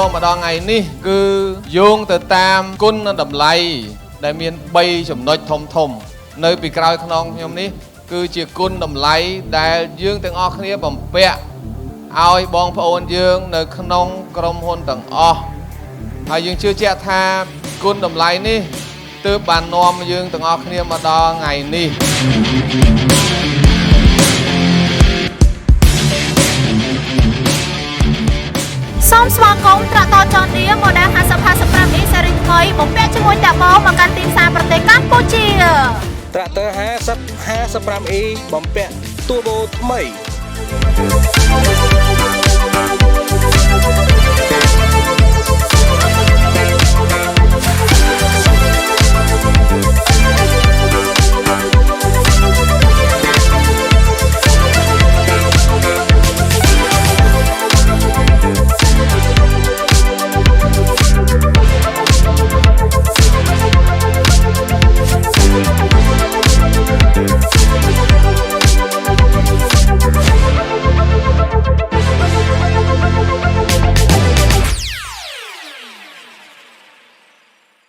មម្ដងថ្ងៃនេះគឺយោងទៅតាមគុណនិងតម្លៃដែលមាន3ចំណុចធំនៅពីក្រោយខ្នងខ្ញុំនេះគឺជាគុណតម្លៃដែលយើងទាំងអស់គ្នាបំពាក់ឲ្យបងប្អូនយើងនៅក្នុងក្រុមហ៊ុនទាំងអស់ហើយយើងជឿជាក់ថាគុណតម្លៃនេះទើបបាននាំយើងទាំងអស់គ្នាមកដល់ថ្ងៃនេះសូមស្វាគមន៍ត្រាក់តចននីម៉ូដែល5055 E ស៊េរីថ្មីបំពាក់ជាមួយតាបោមកកាន់ទីផ្សារប្រទេសកម្ពុជាត្រាក់ទ័រ5055 E បំពាក់ទូបូថ្មី